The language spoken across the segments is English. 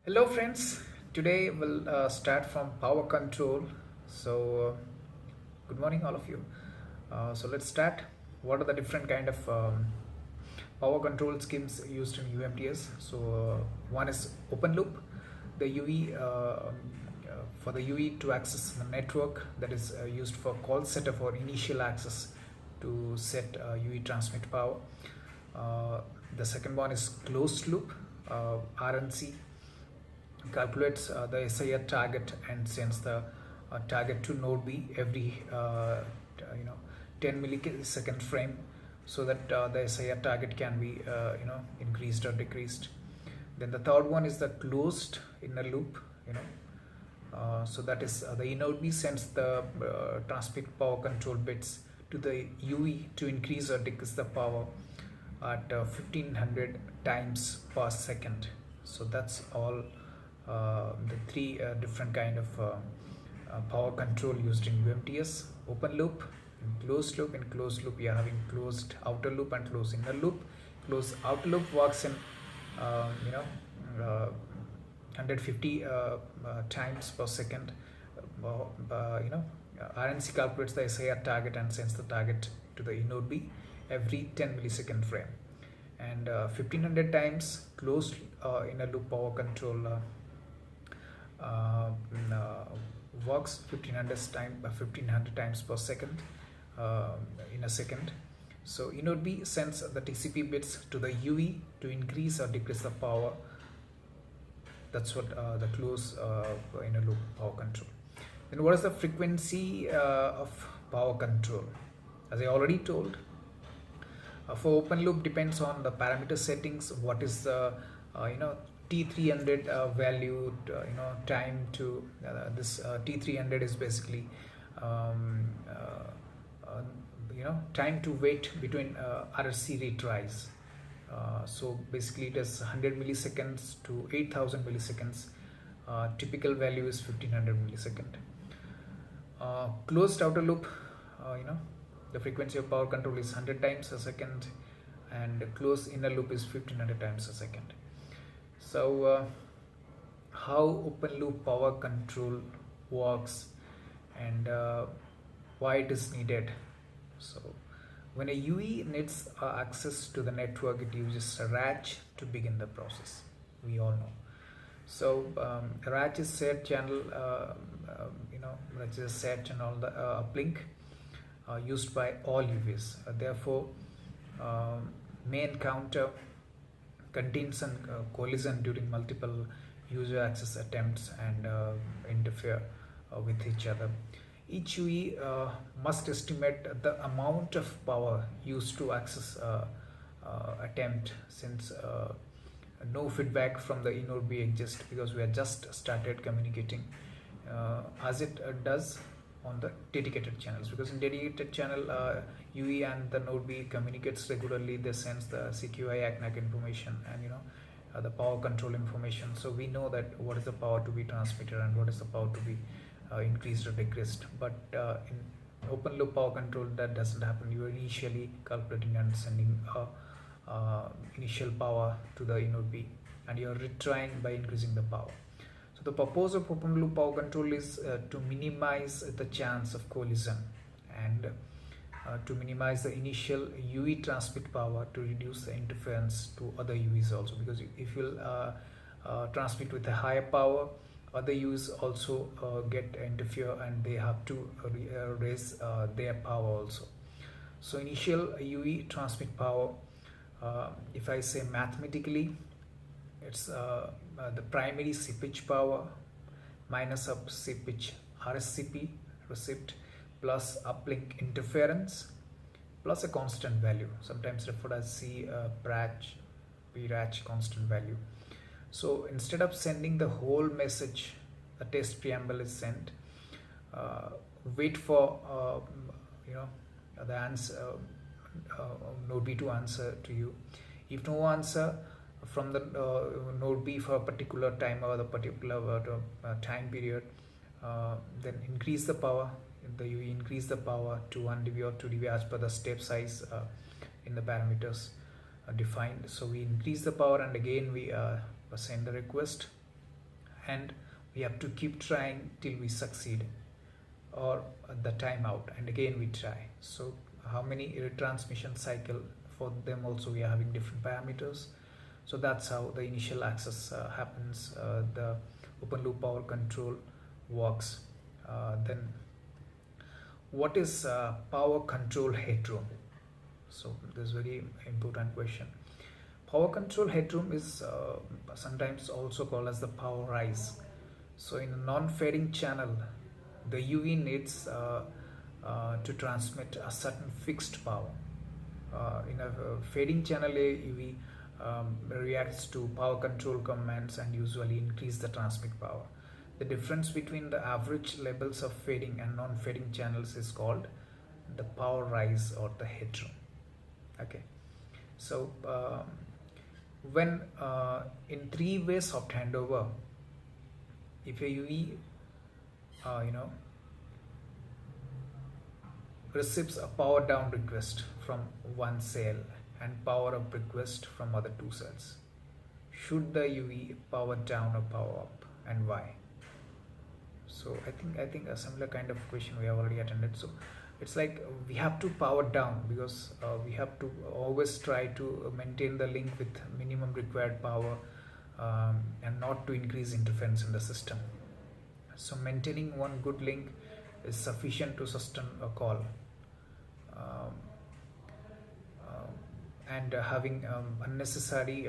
Hello friends, today we'll start from power control. Good morning all of you. So let's start. What are the different kind of power control schemes used in UMTS? One is open loop. The UE for the UE to access the network, that is used for call setup or initial access to set UE transmit power. The second one is closed loop. RNC calculates the SIR target and sends the target to node B every 10 millisecond frame, so that the SIR target can be increased or decreased. Then the third one is the closed inner loop. So that is the node B sends the transmit power control bits to the UE to increase or decrease the power at 1500 times per second. So that's all the three different kind of power control used in UMTS: open loop, in closed loop. In closed loop, we are having closed outer loop and closed inner loop. Closed outer loop works in 150 times per second. RNC calculates the SIR target and sends the target to the node B every 10 millisecond frame. And 1500 times closed inner loop power control works 1500 times per second in a second. So node B sends the TCP bits to the UE to increase or decrease the power. That's what the closed inner loop power control. Then what is the frequency of power control? As I already told, for open loop depends on the parameter settings. What is the T300 value, time to this T300 is basically time to wait between RC retries. So basically it is 100 milliseconds to 8000 milliseconds. Typical value is 1500 millisecond. Closed outer loop, the frequency of power control is 100 times a second, and closed inner loop is 1500 times a second. So how open loop power control works and why it is needed. So when a UE needs access to the network, it uses a RACH to begin the process. We all know. So RACH is shared channel, which is a shared channel uplink used by all UVs. Therefore, may encounter contention collision during multiple user access attempts and interfere with each other. Each UE must estimate the amount of power used to access attempt, since no feedback from the node B exists, because we have just started communicating as it does on the dedicated channels. Because in dedicated channel, UE and the node B communicates regularly. They sends the CQI ACNAC information and the power control information. So we know that what is the power to be transmitted and what is the power to be increased or decreased. But in open loop power control, that doesn't happen. You are initially calculating and sending initial power to the node B, and you are retrying by increasing the power. So the purpose of open loop power control is to minimize the chance of collision and to minimize the initial UE transmit power, to reduce the interference to other UEs also. Because if you transmit with a higher power, other UEs also get interfere and they have to raise their power also. So initial UE transmit power, if I say mathematically, it's the primary seepage power minus up seepage RSCP receipt plus uplink interference plus a constant value, sometimes referred as Prach constant value. So instead of sending the whole message, the test preamble is sent. Wait for the answer, node B to answer to you. If no answer from the node B for a particular time or the particular time period, then increase the power. You increase the power to 1 dB or 2 dB as per the step size in the parameters defined. So we increase the power, and again we send the request and we have to keep trying till we succeed, or the timeout, and again we try. So how many retransmission cycle, for them also we are having different parameters. So that's how the initial access happens, the open loop power control works. Then what is power control headroom? So this is very important question. Power control headroom is sometimes also called as the power rise. So in a non-fading channel, the UV needs to transmit a certain fixed power. In a fading channel, UV reacts to power control commands and usually increase the transmit power. The difference between the average levels of fading and non-fading channels is called the power rise or the headroom. Okay, so when in 3 ways of handover, if a UV receives a power down request from one cell and power up request from other 2 cells, should the UV power down or power up, and why? So I think a similar kind of question we have already attended. So it's like we have to power down because we have to always try to maintain the link with minimum required power, and not to increase interference in the system. So maintaining one good link is sufficient to sustain a call, and having unnecessary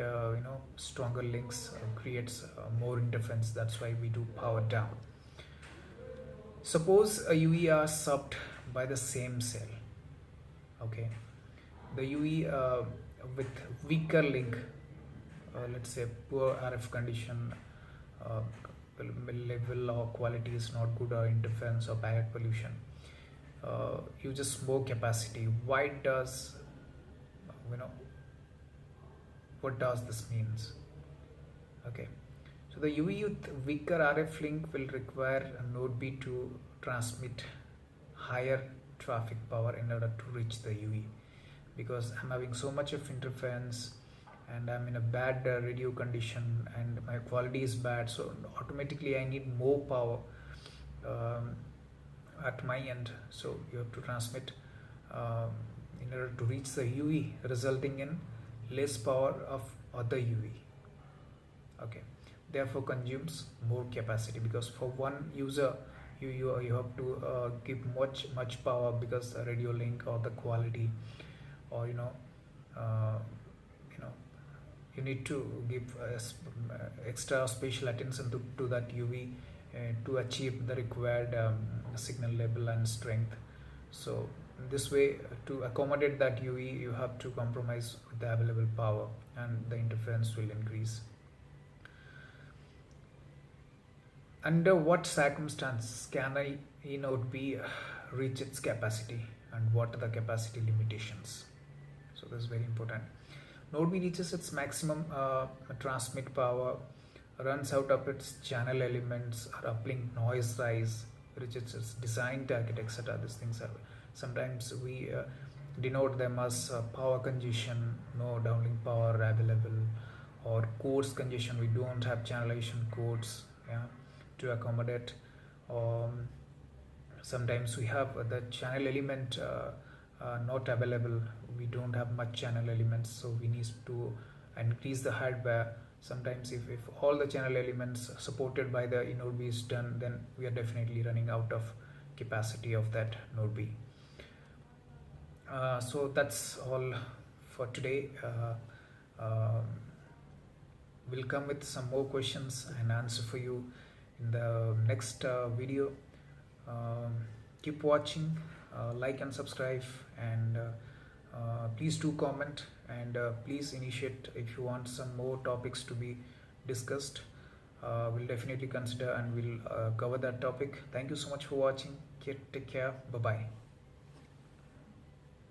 stronger links creates more interference. That's why we do power down. Suppose a UV are subbed by the same cell. Okay, the UV with weaker link, let's say poor RF condition, level or quality is not good, or interference or packet pollution, uses more capacity. Why does what does this means? Okay, so the UV with weaker RF link will require a node B to transmit higher traffic power in order to reach the UV, because I'm having so much of interference and I'm in a bad radio condition and my quality is bad, so automatically I need more power at my end. So you have to transmit in order to reach the UV, resulting in less power of other UV. Okay, therefore consumes more capacity, because for one user you have to give much power, because the radio link or the quality, or you need to give extra spatial attention to that UV to achieve the required signal level and strength. So this way, to accommodate that UV, you have to compromise with the available power, and the interference will increase. Under what circumstances can a node B reach its capacity, and what are the capacity limitations? So this is very important. Node B reaches its maximum transmit power, runs out of its channel elements, or uplink noise rise, reaches its design target, etc. These things are sometimes we denote them as power congestion, no downlink power available, or codes congestion. We don't have channelization codes to accommodate. Sometimes we have the channel element not available. We don't have much channel elements, so we need to increase the hardware. Sometimes if all the channel elements supported by the node B is done, then we are definitely running out of capacity of that node B. So that's all for today. We'll come with some more questions and answer for you in the next video. Keep watching, like and subscribe, and please do comment, and please initiate if you want some more topics to be discussed. We'll definitely consider and we'll cover that topic. Thank you so much for watching. Take care. Bye bye.